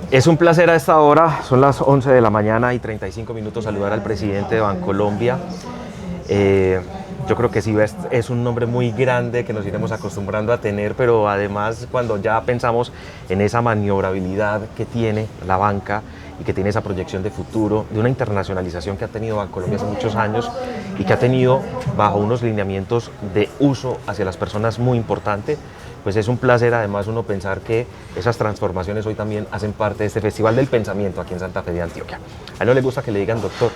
Es un placer a esta hora, son las 11 de la mañana y 35 minutos, saludar al presidente de Bancolombia. Yo creo que sí es un nombre muy grande que nos iremos acostumbrando a tener, pero además cuando ya pensamos en esa maniobrabilidad que tiene la banca y que tiene esa proyección de futuro, de una internacionalización que ha tenido Bancolombia hace muchos años y que ha tenido bajo unos lineamientos de uso hacia las personas muy importante, pues es un placer además uno pensar que esas transformaciones hoy también hacen parte de este Festival del Pensamiento aquí en Santa Fe de Antioquia. A él no le gusta que le digan doctor.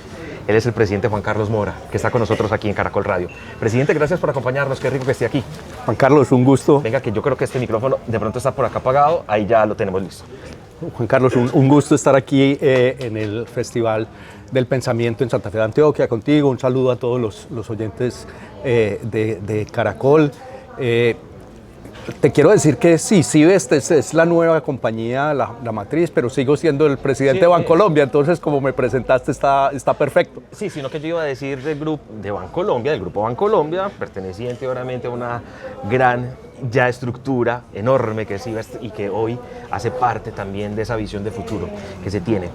Él es el presidente Juan Carlos Mora, que está con nosotros aquí en Caracol Radio. Presidente, gracias por acompañarnos, qué rico que esté aquí. Juan Carlos, un gusto. Venga, que yo creo que este micrófono de pronto está por acá apagado, ahí ya lo tenemos listo. Juan Carlos, un gusto estar aquí en el Festival del Pensamiento en Santa Fe de Antioquia contigo. Un saludo a todos los oyentes de Caracol. Te quiero decir que sí, Cibest es la nueva compañía, la matriz, pero sigo siendo el presidente de Bancolombia, entonces como me presentaste está perfecto. Sí, sino que yo iba a decir del grupo de Bancolombia, del grupo Bancolombia, perteneciente obviamente a una gran ya estructura enorme que es Cibest y que hoy hace parte también de esa visión de futuro que se tiene.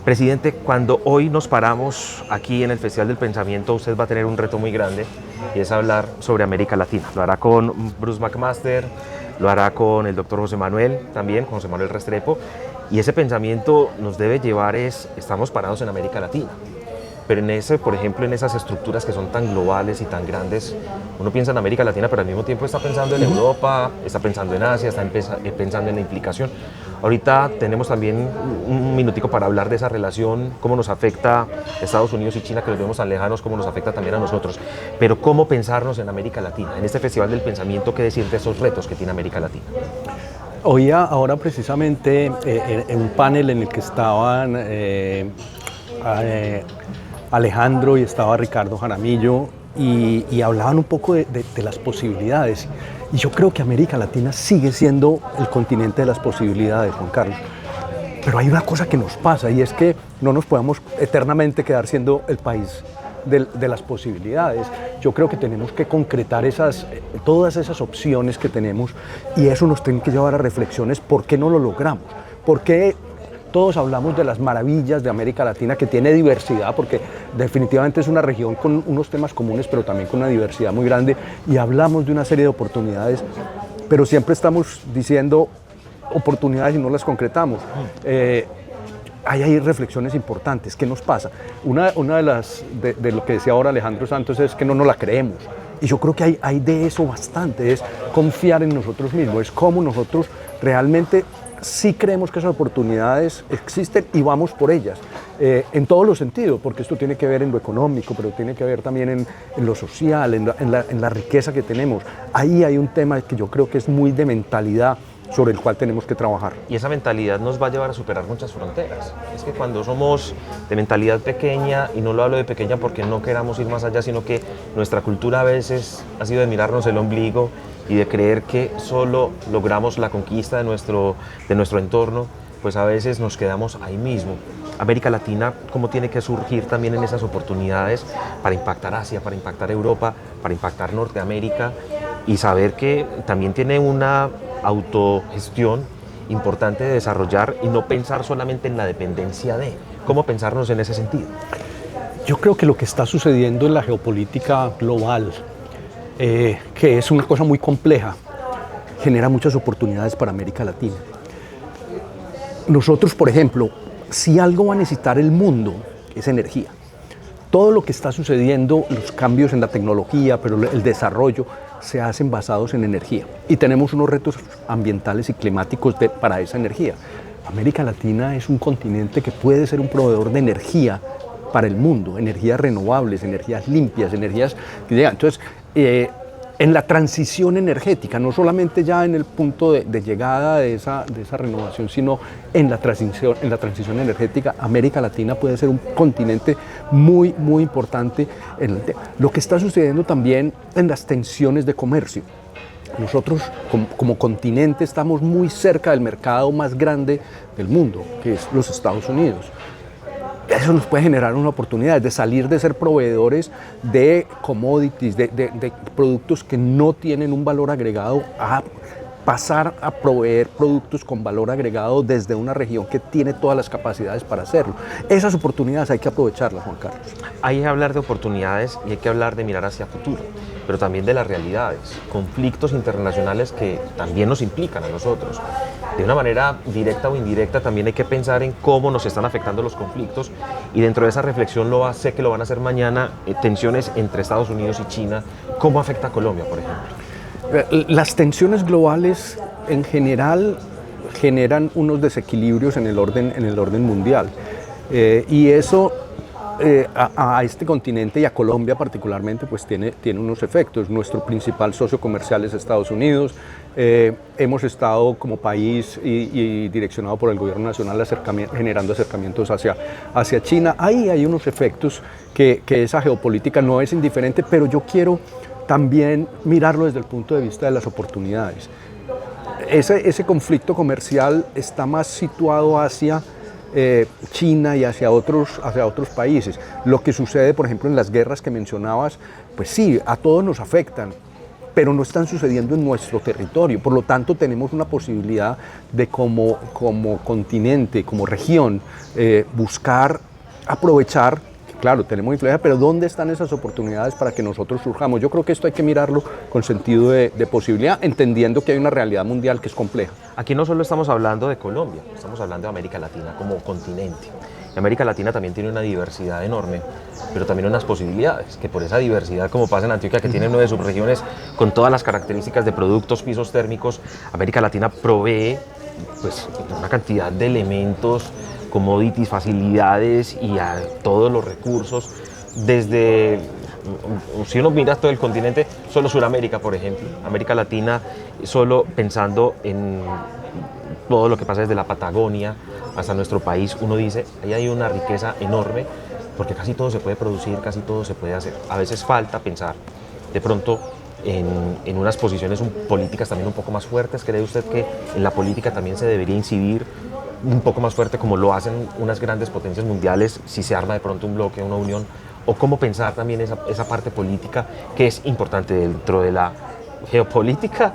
Presidente, cuando hoy nos paramos aquí en el Festival del Pensamiento, usted va a tener un reto muy grande y es hablar sobre América Latina. Lo hará con Bruce McMaster, lo hará con el doctor José Manuel, también con José Manuel Restrepo, y ese pensamiento nos debe llevar estamos parados en América Latina. Pero por ejemplo, en esas estructuras que son tan globales y tan grandes, uno piensa en América Latina, pero al mismo tiempo está pensando en Europa, está pensando en Asia, está pensando en la implicación. Ahorita tenemos también un minutico para hablar de esa relación, cómo nos afecta Estados Unidos y China, que los vemos tan lejanos, cómo nos afecta también a nosotros. Pero cómo pensarnos en América Latina, en este Festival del Pensamiento, qué decir de esos retos que tiene América Latina. Oía ahora precisamente en un panel en el que estaban Alejandro y estaba Ricardo Jaramillo y hablaban un poco de las posibilidades. Y yo creo que América Latina sigue siendo el continente de las posibilidades, Juan Carlos. Pero hay una cosa que nos pasa y es que no nos podemos eternamente quedar siendo el país de las posibilidades. Yo creo que tenemos que concretar todas esas opciones que tenemos y eso nos tiene que llevar a reflexiones. ¿Por qué no lo logramos? ¿Por qué todos hablamos de las maravillas de América Latina, que tiene diversidad, porque definitivamente es una región con unos temas comunes, pero también con una diversidad muy grande, y hablamos de una serie de oportunidades, pero siempre estamos diciendo oportunidades y no las concretamos? Hay reflexiones importantes. ¿Qué nos pasa? Una de lo que decía ahora Alejandro Santos es que no nos la creemos. Y yo creo que hay de eso bastante, es confiar en nosotros mismos, es cómo nosotros realmente sí creemos que esas oportunidades existen y vamos por ellas, en todos los sentidos, porque esto tiene que ver en lo económico, pero tiene que ver también en lo social, en la riqueza que tenemos. Ahí hay un tema que yo creo que es muy de mentalidad, sobre el cual tenemos que trabajar. Y esa mentalidad nos va a llevar a superar muchas fronteras. Es que cuando somos de mentalidad pequeña, y no lo hablo de pequeña porque no queramos ir más allá, sino que nuestra cultura a veces ha sido de mirarnos el ombligo y de creer que solo logramos la conquista de nuestro entorno, pues a veces nos quedamos ahí mismo. América Latina, ¿cómo tiene que surgir también en esas oportunidades para impactar Asia, para impactar Europa, para impactar Norteamérica, y saber que también tiene una autogestión importante de desarrollar y no pensar solamente en la dependencia de? ¿Cómo pensarnos en ese sentido? Yo creo que lo que está sucediendo en la geopolítica global, que es una cosa muy compleja, genera muchas oportunidades para América Latina. Nosotros, por ejemplo, si algo va a necesitar el mundo, es energía. Todo lo que está sucediendo, los cambios en la tecnología, pero el desarrollo, se hacen basados en energía. Y tenemos unos retos ambientales y climáticos para esa energía. América Latina es un continente que puede ser un proveedor de energía para el mundo, energías renovables, energías limpias, energías que llegan. Entonces, en la transición energética, no solamente ya en el punto de llegada de esa renovación, sino en la transición energética, América Latina puede ser un continente muy, muy importante. Lo que está sucediendo también en las tensiones de comercio. Nosotros como continente estamos muy cerca del mercado más grande del mundo, que es los Estados Unidos. Eso nos puede generar una oportunidad de salir de ser proveedores de commodities, de productos que no tienen un valor agregado, a pasar a proveer productos con valor agregado desde una región que tiene todas las capacidades para hacerlo. Esas oportunidades hay que aprovecharlas, Juan Carlos. Hay que hablar de oportunidades y hay que hablar de mirar hacia futuro, pero también de las realidades, conflictos internacionales que también nos implican a nosotros. De una manera directa o indirecta también hay que pensar en cómo nos están afectando los conflictos, y dentro de esa reflexión sé que lo van a hacer mañana, tensiones entre Estados Unidos y China. ¿Cómo afecta a Colombia, por ejemplo? Las tensiones globales en general generan unos desequilibrios en el orden mundial, y eso a este continente y a Colombia particularmente pues tiene unos efectos. Nuestro principal socio comercial es Estados Unidos. Hemos estado como país y direccionado por el gobierno nacional generando acercamientos hacia China. Ahí hay unos efectos que esa geopolítica no es indiferente, pero yo quiero también mirarlo desde el punto de vista de las oportunidades. Ese conflicto comercial está más situado hacia China y hacia otros países. Lo que sucede, por ejemplo, en las guerras que mencionabas, pues sí, a todos nos afectan, pero no están sucediendo en nuestro territorio. Por lo tanto, tenemos una posibilidad de como continente, como región, buscar aprovechar. Claro, tenemos influencia, pero ¿dónde están esas oportunidades para que nosotros surjamos? Yo creo que esto hay que mirarlo con sentido de posibilidad, entendiendo que hay una realidad mundial que es compleja. Aquí no solo estamos hablando de Colombia, estamos hablando de América Latina como continente. Y América Latina también tiene una diversidad enorme, pero también unas posibilidades, que por esa diversidad, como pasa en Antioquia, que tiene 9 subregiones con todas las características de productos, pisos térmicos, América Latina provee pues, una cantidad de elementos, commodities, facilidades y a todos los recursos, desde, si uno mira todo el continente, solo Sudamérica, por ejemplo, América Latina, solo pensando en todo lo que pasa desde la Patagonia hasta nuestro país, uno dice, ahí hay una riqueza enorme, porque casi todo se puede producir, casi todo se puede hacer. A veces falta pensar de pronto en unas posiciones políticas también un poco más fuertes. ¿Cree usted que en la política también se debería incidir un poco más fuerte como lo hacen unas grandes potencias mundiales si se arma de pronto un bloque, una unión? ¿O cómo pensar también esa parte política que es importante dentro de la geopolítica?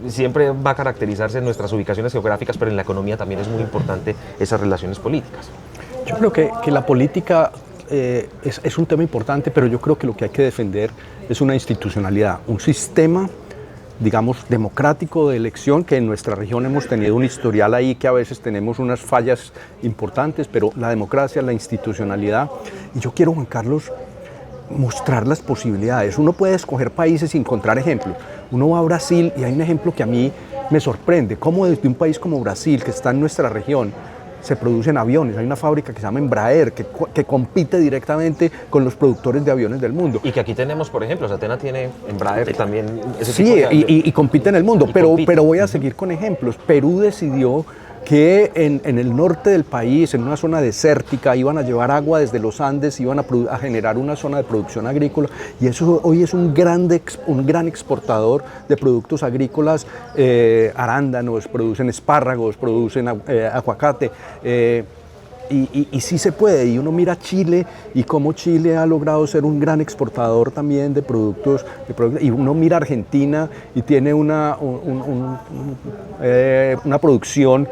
Siempre va a caracterizarse en nuestras ubicaciones geográficas, pero en la economía también es muy importante esas relaciones políticas. Yo creo que la política es un tema importante, pero yo creo que lo que hay que defender es una institucionalidad, un sistema, digamos, democrático de elección, que en nuestra región hemos tenido un historial ahí que a veces tenemos unas fallas importantes, pero la democracia, la institucionalidad. Y yo quiero, Juan Carlos, mostrar las posibilidades. Uno puede escoger países y encontrar ejemplos. Uno va a Brasil y hay un ejemplo que a mí me sorprende, cómo desde un país como Brasil, que está en nuestra región, se producen aviones. Hay una fábrica que se llama Embraer, que compite directamente con los productores de aviones del mundo. Y que aquí tenemos, por ejemplo, Satena tiene Embraer también. Sí, y compite en el mundo, pero voy a seguir con ejemplos. Perú decidió que en el norte del país, en una zona desértica, iban a llevar agua desde los Andes, iban a generar una zona de producción agrícola, y eso hoy es un gran exportador de productos agrícolas, arándanos, producen espárragos, producen aguacate, y sí se puede. Y uno mira Chile y cómo Chile ha logrado ser un gran exportador también de productos, y uno mira Argentina y tiene una producción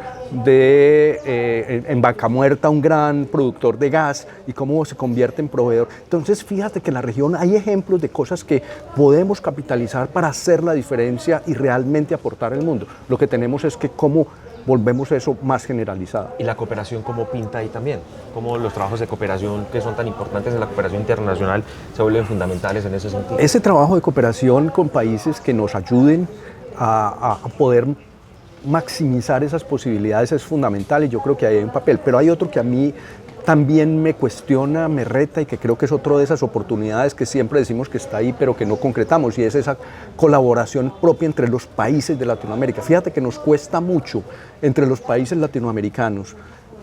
en Vaca Muerta, un gran productor de gas, y cómo se convierte en proveedor. Entonces fíjate que en la región hay ejemplos de cosas que podemos capitalizar para hacer la diferencia y realmente aportar al mundo. Lo que tenemos es que cómo volvemos eso más generalizado. Y la cooperación, ¿cómo pinta ahí también? ¿Cómo los trabajos de cooperación, que son tan importantes en la cooperación internacional, se vuelven fundamentales en ese sentido? Ese trabajo de cooperación con países que nos ayuden a poder maximizar esas posibilidades es fundamental, y yo creo que ahí hay un papel. Pero hay otro que a mí también me cuestiona, me reta, y que creo que es otra de esas oportunidades que siempre decimos que está ahí pero que no concretamos, y es esa colaboración propia entre los países de Latinoamérica. Fíjate que nos cuesta mucho entre los países latinoamericanos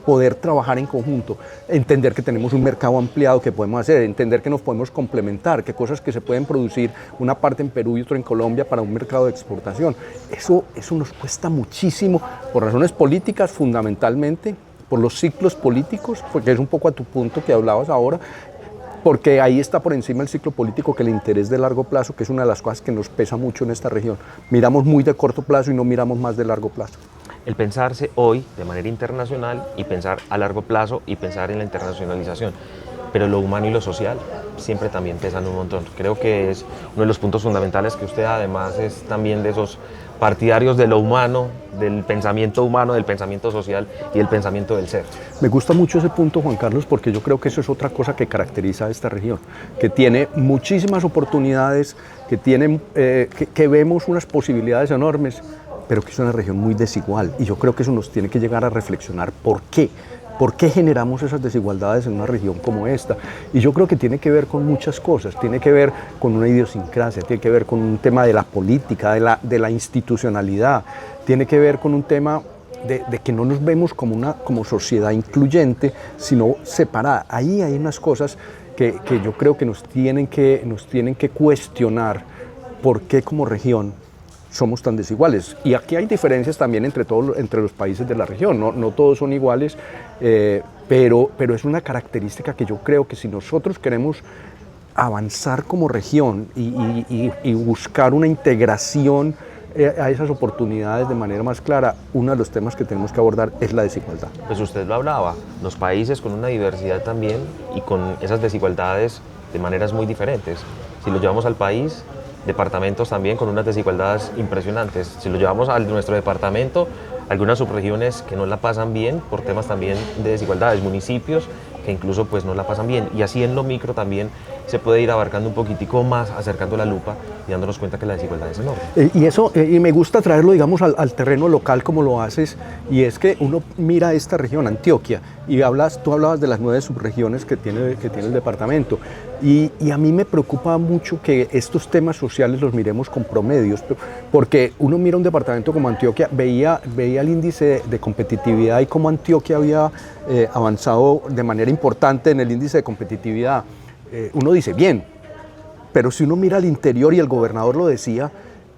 poder trabajar en conjunto, entender que tenemos un mercado ampliado que podemos hacer, entender que nos podemos complementar, que cosas que se pueden producir una parte en Perú y otra en Colombia para un mercado de exportación. Eso nos cuesta muchísimo por razones políticas fundamentalmente, por los ciclos políticos, porque es un poco a tu punto que hablabas ahora, porque ahí está por encima el ciclo político que el interés de largo plazo, que es una de las cosas que nos pesa mucho en esta región. Miramos muy de corto plazo y no miramos más de largo plazo. El pensarse hoy de manera internacional y pensar a largo plazo y pensar en la internacionalización, pero lo humano y lo social siempre también pesan un montón. Creo que es uno de los puntos fundamentales, que usted además es también de esos partidarios de lo humano, del pensamiento humano, del pensamiento social y del pensamiento del ser. Me gusta mucho ese punto, Juan Carlos, porque yo creo que eso es otra cosa que caracteriza a esta región, que tiene muchísimas oportunidades, que vemos unas posibilidades enormes, pero que es una región muy desigual, y yo creo que eso nos tiene que llegar a reflexionar por qué. ¿Por qué generamos esas desigualdades en una región como esta? Y yo creo que tiene que ver con muchas cosas, tiene que ver con una idiosincrasia, tiene que ver con un tema de la política, de la institucionalidad, tiene que ver con un tema de que no nos vemos como sociedad incluyente, sino separada. Ahí hay unas cosas que yo creo que nos tienen que cuestionar por qué como región somos tan desiguales. Y aquí hay diferencias también entre los países de la región, no todos son iguales, pero es una característica que yo creo que si nosotros queremos avanzar como región y buscar una integración a esas oportunidades de manera más clara, uno de los temas que tenemos que abordar es la desigualdad. Pues usted lo hablaba, los países con una diversidad también y con esas desigualdades de maneras muy diferentes. Si lo llevamos al país, departamentos también con unas desigualdades impresionantes. Si lo llevamos a nuestro departamento, algunas subregiones que no la pasan bien por temas también de desigualdades, municipios que incluso pues no la pasan bien, y así en lo micro también se puede ir abarcando un poquitico más, acercando la lupa y dándonos cuenta que la desigualdad es enorme. Y me gusta traerlo, digamos, al terreno local como lo haces, y es que uno mira esta región, Antioquia, y tú hablabas de las 9 subregiones que tiene el departamento, y a mí me preocupa mucho que estos temas sociales los miremos con promedios, porque uno mira un departamento como Antioquia, veía el índice de competitividad y cómo Antioquia había avanzado de manera importante en el índice de competitividad. Uno dice, bien, pero si uno mira al interior, y el gobernador lo decía,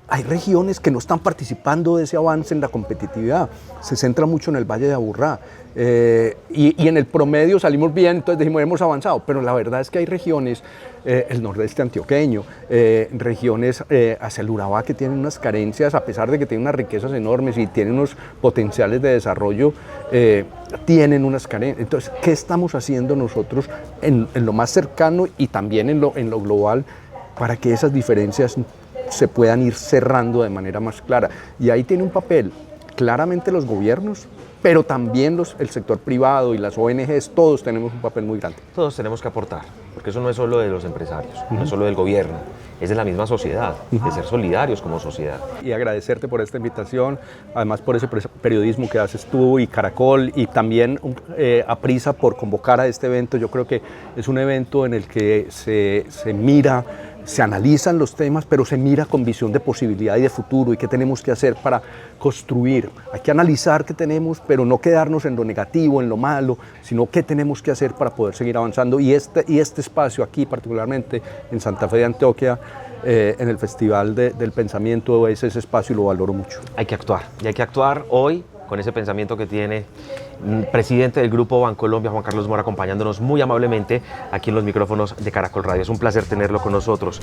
hay regiones que no están participando de ese avance en la competitividad. Se centra mucho en el Valle de Aburrá. Y en el promedio salimos bien, entonces dijimos, hemos avanzado. Pero la verdad es que hay regiones, el nordeste antioqueño, regiones hacia el Urabá, que tienen unas carencias, a pesar de que tienen unas riquezas enormes y tienen unos potenciales de desarrollo, tienen unas carencias. Entonces, ¿qué estamos haciendo nosotros en lo más cercano y también en lo global para que esas diferencias se puedan ir cerrando de manera más clara? Y ahí tiene un papel claramente los gobiernos, pero también el sector privado y las ONGs, todos tenemos un papel muy grande. Todos tenemos que aportar, porque eso no es solo de los empresarios, no es solo del gobierno, es de la misma sociedad, de ser solidarios como sociedad. Y agradecerte por esta invitación, además por ese periodismo que haces tú y Caracol, y también a Prisa por convocar a este evento. Yo creo que es un evento en el que se mira, se analizan los temas, pero se mira con visión de posibilidad y de futuro, y qué tenemos que hacer para construir. Hay que analizar qué tenemos, pero no quedarnos en lo negativo, en lo malo, sino qué tenemos que hacer para poder seguir avanzando. Y este espacio aquí, particularmente en Santa Fe de Antioquia, en el Festival del Pensamiento, es ese espacio y lo valoro mucho. Hay que actuar, y hay que actuar hoy con ese pensamiento que tiene el presidente del Grupo Bancolombia, Juan Carlos Mora, acompañándonos muy amablemente aquí en los micrófonos de Caracol Radio. Es un placer tenerlo con nosotros.